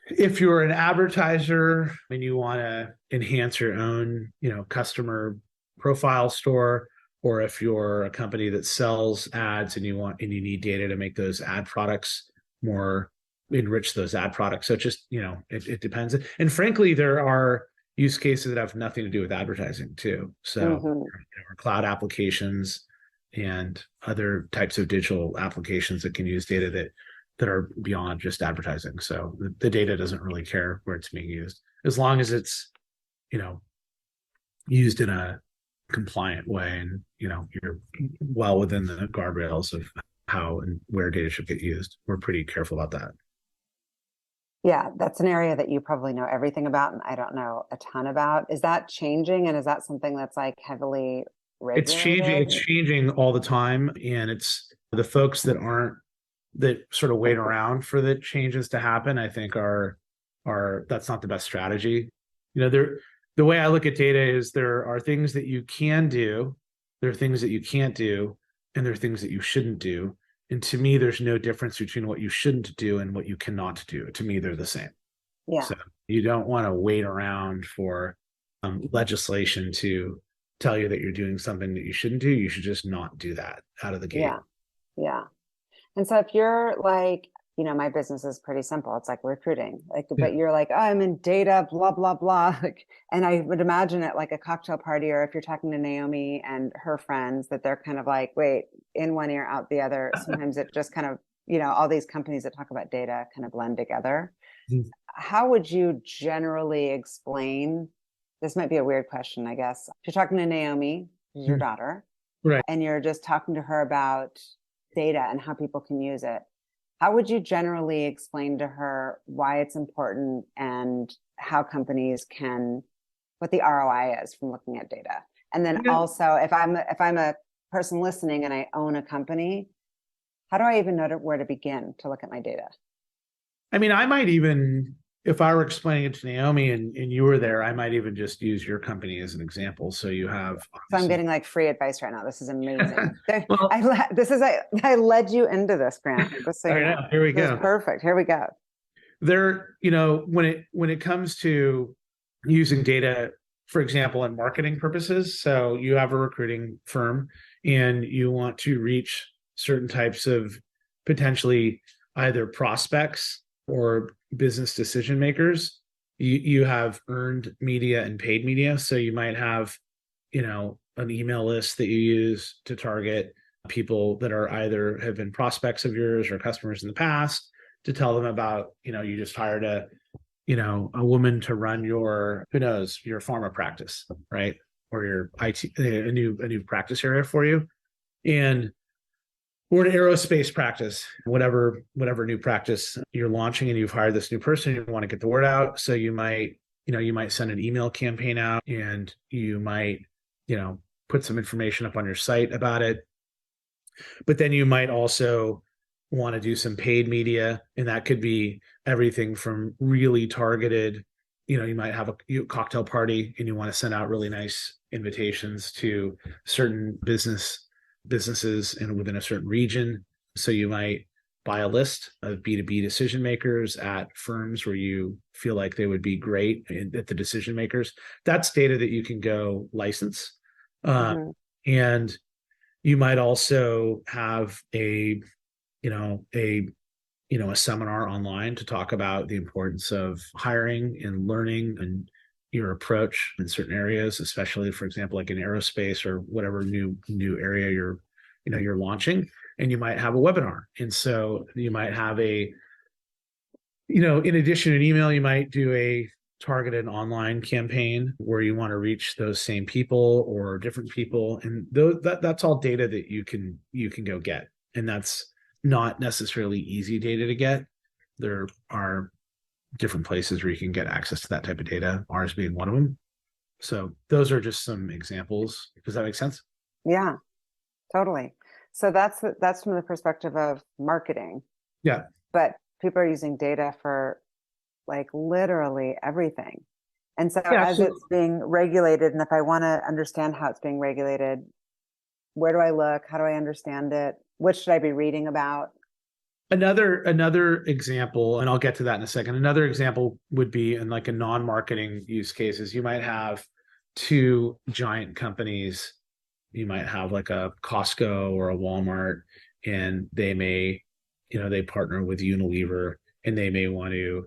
if you're an advertiser and you want to enhance your own, customer profile store, or if you're a company that sells ads and you need data to make those ad products more enrich those ad products. So it depends. And frankly, there are use cases that have nothing to do with advertising too. So cloud applications and other types of digital applications that can use data that are beyond just advertising. So the data doesn't really care where it's being used, as long as it's, used in a compliant way and, you're well within the guardrails of how and where data should get used. We're pretty careful about that. Yeah, that's an area that you probably know everything about, and I don't know a ton about. Is that changing, and is that something that's like heavily regulated? It's changing all the time, and it's the folks that sort of wait around for the changes to happen, I think are that's not the best strategy. The way I look at data is there are things that you can do, there are things that you can't do, and there are things that you shouldn't do. And to me, there's no difference between what you shouldn't do and what you cannot do. To me, they're the same. Yeah. So you don't want to wait around for legislation to tell you that you're doing something that you shouldn't do. You should just not do that out of the gate. Yeah. Yeah. And so if you're like, my business is pretty simple. It's like recruiting, but you're like, oh, I'm in data, blah, blah, blah. And I would imagine at like a cocktail party, or if you're talking to Naomi and her friends, that they're kind of like, wait, in one ear, out the other. Sometimes it just kind of, all these companies that talk about data kind of blend together. Mm-hmm. How would you generally explain? This might be a weird question, I guess. If you're talking to Naomi, who's your daughter, right, and you're just talking to her about data and how people can use it, how would you generally explain to her why it's important and how companies what the ROI is from looking at data? And then also, if I'm a person listening and I own a company, how do I even know where to begin to look at my data? I mean, I might even, if I were explaining it to Naomi and you were there, I might even just use your company as an example. So you have. So I'm getting like free advice right now. This is amazing. Well, I led you into this, Grant. Here we go. Perfect. Here we go. When it comes to using data, for example, in marketing purposes, so you have a recruiting firm and you want to reach certain types of potentially either prospects or business decision makers, you have earned media and paid media. So you might have, an email list that you use to target people that are either have been prospects of yours or customers in the past, to tell them about, you just hired a woman to run your pharma practice, right? Or your IT, a new practice area for you. Or an aerospace practice, whatever new practice you're launching, and you've hired this new person, you want to get the word out. So you might send an email campaign out, and you might, put some information up on your site about it. But then you might also want to do some paid media, and that could be everything from really targeted, you might have a cocktail party and you want to send out really nice invitations to certain businesses and within a certain region. So you might buy a list of B2B decision makers at firms where you feel like they would be great at the decision makers. That's data that you can go license. And you might also have a seminar online to talk about the importance of hiring and learning and your approach in certain areas, especially, for example, like in aerospace or whatever new area you're launching. And you might have a webinar. And so you might have in addition to an email, you might do a targeted online campaign where you want to reach those same people or different people. And that's all data that you can go get. And that's not necessarily easy data to get. There are different places where you can get access to that type of data, ours being one of them. So those are just some examples. Does that make sense? Yeah. Totally. So that's from the perspective of marketing, Yeah. but people are using data for like literally everything. And so Yeah. as it's being regulated, and if I want to understand how it's being regulated, where do I look? How do I understand it? What should I be reading about? Another example, and I'll get to that in a second. Another example would be in like a non-marketing use cases. You might have two giant companies. You might have like a Costco or a Walmart, and they may, they partner with Unilever, and they may want to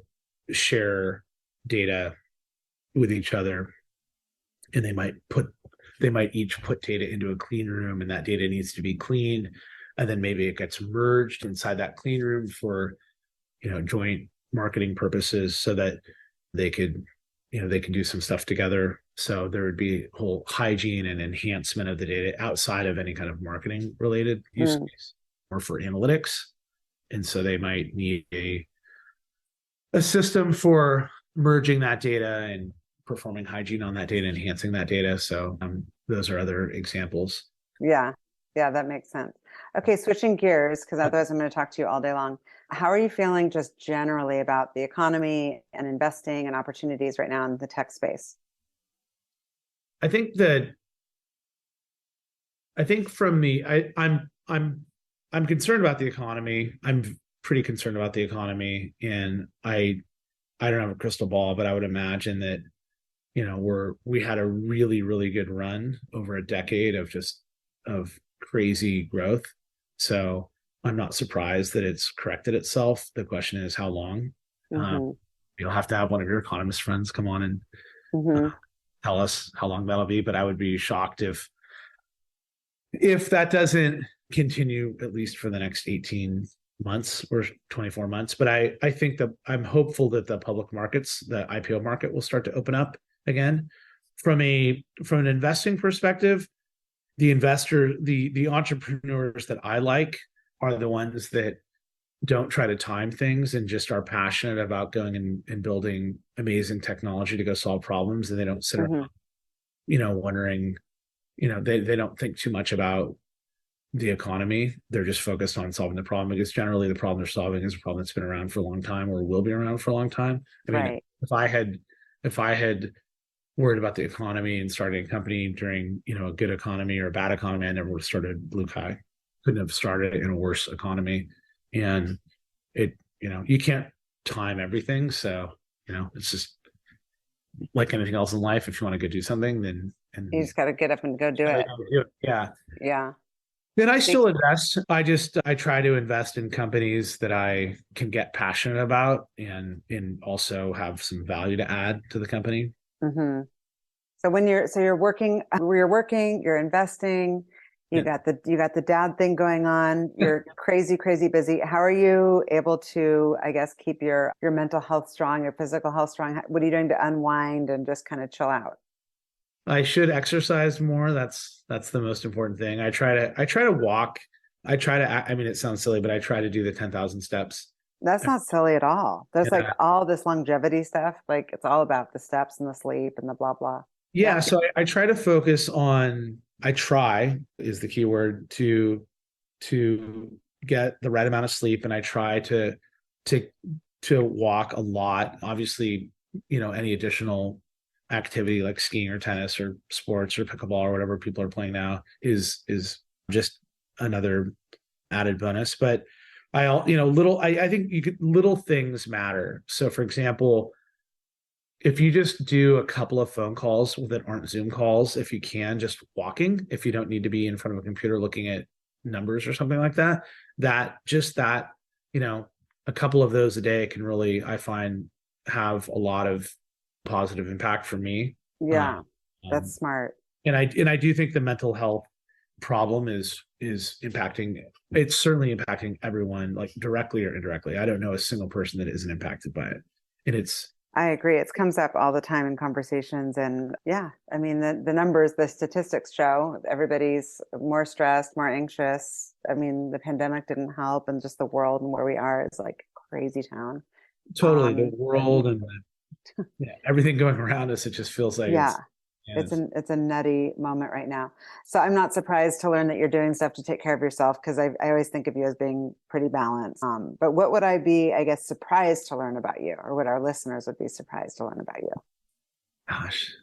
share data with each other, and they might each put data into a clean room, and that data needs to be clean, and then maybe it gets merged inside that clean room for joint marketing purposes, so that they could they can do some stuff together. So there would be whole hygiene and enhancement of the data outside of any kind of marketing related use case or for analytics. And so they might need a system for merging that data and performing hygiene on that data, enhancing that data. So those are other examples. Yeah. Yeah, that makes sense. Okay, switching gears, because otherwise I'm going to talk to you all day long. How are you feeling just generally about the economy and investing and opportunities right now in the tech space? I think from me, I'm concerned about the economy. I'm pretty concerned about the economy, and I don't have a crystal ball, but I would imagine that we had a really, really good run over a decade of crazy growth. So I'm not surprised that it's corrected itself. The question is how long. You'll have to have one of your economist friends come on and tell us how long that'll be. But I would be shocked if that doesn't continue at least for the next 18 months or 24 months. But I think that I'm hopeful that the public markets, the IPO market, will start to open up again. From an investing perspective, the entrepreneurs that I like are the ones that don't try to time things and just are passionate about going and building amazing technology to go solve problems. And they don't sit around, wondering, they don't think too much about the economy. They're just focused on solving the problem, because generally the problem they're solving is a problem that's been around for a long time or will be around for a long time. I mean, Right. if I had worried about the economy and starting a company during, a good economy or a bad economy, I never would have started Blue Kai. Couldn't have started in a worse economy. And you can't time everything. So, it's just like anything else in life. If you want to go do something, then You just got to get up and go do it. Yeah. Yeah. Then I still invest. I try to invest in companies that I can get passionate about and also have some value to add to the company. So you're working, you're investing, you got the dad thing going on, you're crazy busy. How are you able to, I guess, keep your mental health strong, your physical health strong? What are you doing to unwind and just kind of chill out? I should exercise more. That's the most important thing. I try to walk. I mean, it sounds silly, but I try to do the 10,000 steps. That's not silly at all. There's like all this longevity stuff. Like it's all about the steps and the sleep and the blah, blah. Yeah. So I try to focus on, I try is the key word, to get the right amount of sleep. And I try to walk a lot. Obviously, any additional activity like skiing or tennis or sports or pickleball or whatever people are playing now is just another added bonus. But I think little things matter. So for example, if you just do a couple of phone calls that aren't Zoom calls, if you can, just walking, if you don't need to be in front of a computer looking at numbers or something like that, a couple of those a day can really, I find, have a lot of positive impact for me. Yeah, that's smart. And I do think the mental health problem is impacting. It's certainly impacting everyone, like directly or indirectly. I don't know a single person that isn't impacted by it. And I agree. It comes up all the time in conversations. And yeah, I mean, the numbers, the statistics show everybody's more stressed, more anxious. I mean, the pandemic didn't help, and just the world and where we are is like crazy town. Totally. The world and everything going around us, it just feels like It's a nutty moment right now. So I'm not surprised to learn that you're doing stuff to take care of yourself, because I always think of you as being pretty balanced. But what would I be, I guess, surprised to learn about you, or what our listeners would be surprised to learn about you? Gosh,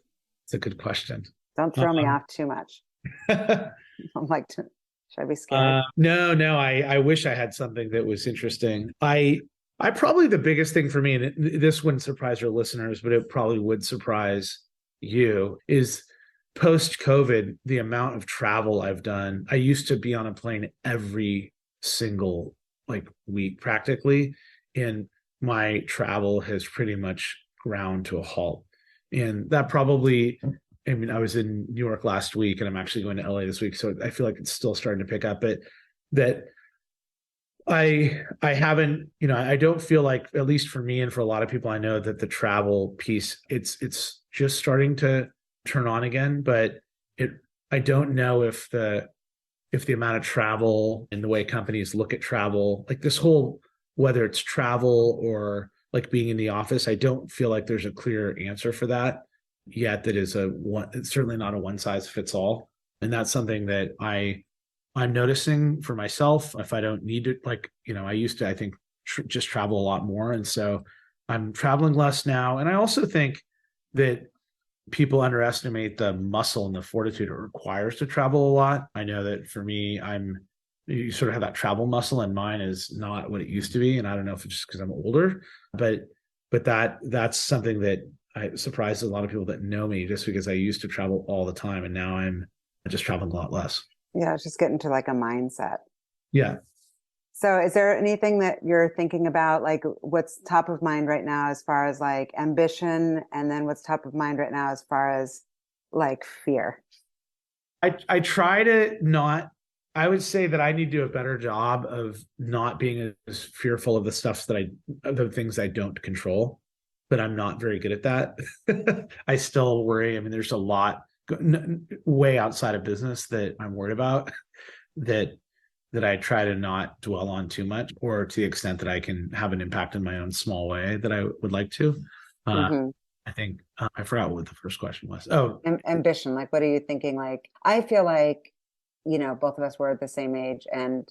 it's a good question. Don't throw me off too much. I'm like, should I be scared? No, I wish I had something that was interesting. I probably the biggest thing for me, and this wouldn't surprise your listeners, but it probably would surprise you, is post COVID, the amount of travel I've done. I used to be on a plane every single like week practically, and my travel has pretty much ground to a halt. And that probably, I mean, I was in New York last week and I'm actually going to LA this week. So I feel like it's still starting to pick up, but that I haven't, I don't feel like, at least for me and for a lot of people I know, that the travel piece, it's just starting to turn on again. But I don't know if the amount of travel and the way companies look at travel, like this whole, whether it's travel or like being in the office, I don't feel like there's a clear answer for that yet. That is it's certainly not a one size fits all. And that's something that I'm noticing for myself. If I don't need to, like, I used to, I think, just travel a lot more. And so I'm traveling less now. And I also think that people underestimate the muscle and the fortitude it requires to travel a lot. I know that for me, you sort of have that travel muscle, and mine is not what it used to be. And I don't know if it's just because I'm older, but that's something that I surprised a lot of people that know me, just because I used to travel all the time. And now I'm just traveling a lot less. Yeah, just get into like a mindset. Yeah. So is there anything that you're thinking about, like what's top of mind right now as far as like ambition, and then what's top of mind right now as far as like fear? I try to not, I would say that I need to do a better job of not being as fearful of the things I don't control, but I'm not very good at that. I still worry. I mean, there's a lot way outside of business that I'm worried about that I try to not dwell on too much, or to the extent that I can have an impact in my own small way that I would like to. Mm-hmm. I think I forgot what the first question was. Oh, Ambition. Like, what are you thinking? Like, I feel like, both of us were at the same age, and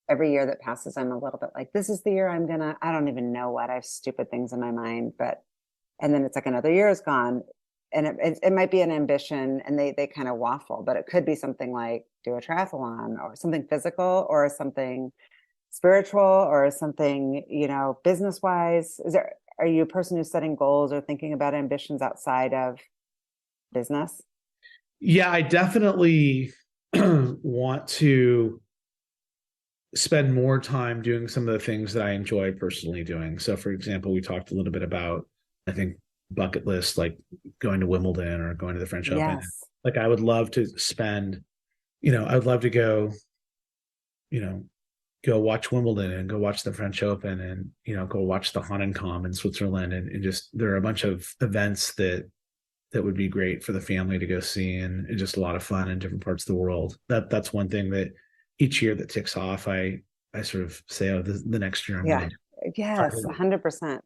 every year that passes, I'm a little bit like, this is the year I don't even know what, I have stupid things in my mind, and then it's like another year is gone. And it might be an ambition, and they kind of waffle, but it could be something like do a triathlon, or something physical, or something spiritual, or something, business wise. Are you a person who's setting goals or thinking about ambitions outside of business? yeah, I definitely want to spend more time doing some of the things that I enjoy personally doing. So, for example, we talked a little bit about, I think, bucket list, like going to Wimbledon or going to the French Open. Yes. Like, I would love to spend, I would love to go, go watch Wimbledon and go watch the French Open, and, go watch the Hahnenkamm in Switzerland. And just, there are a bunch of events that would be great for the family to go see, and just a lot of fun in different parts of the world. That's one thing that each year that ticks off, I sort of say, oh, the next year I'm Yeah. going to. Yes, 100%.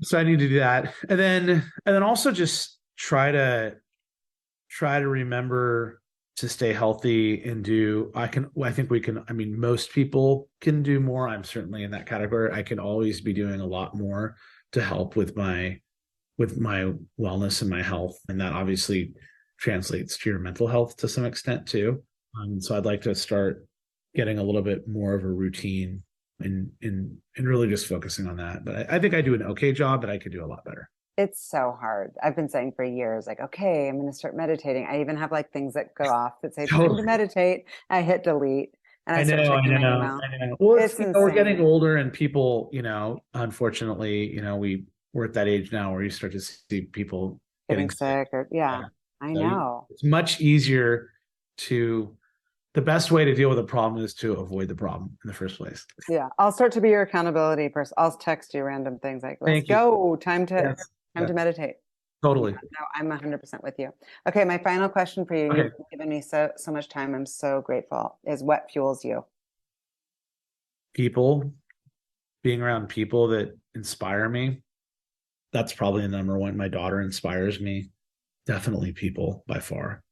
So I need to do that, and then also just try to remember to stay healthy and do. I think we can. I mean, most people can do more. I'm certainly in that category. I can always be doing a lot more to help with my wellness and my health, and that obviously translates to your mental health to some extent too. So I'd like to start getting a little bit more of a routine and really just focusing on that. But I think I do an okay job, but I could do a lot better. It's so hard. I've been saying for years, like, okay, I'm going to start meditating. I even have like things that go off that say time to Totally. meditate. I hit delete, and I start I checking my know, email. I know. Well, It's we're getting insane. older, and people, unfortunately, we're at that age now where you start to see people Getting getting sick. sick, or yeah, I So know. it's much easier to, the best way to deal with a problem is to avoid the problem in the first place. Yeah, I'll start to be your accountability person. I'll text you random things like, let's Thank you. go, time to Yes. meditate. Totally. No, I'm 100% with you. Okay, my final question for you. Okay. You've given me so much time. I'm so grateful. Is what fuels you? People, being around people that inspire me. That's probably the number one. My daughter inspires me definitely people by far.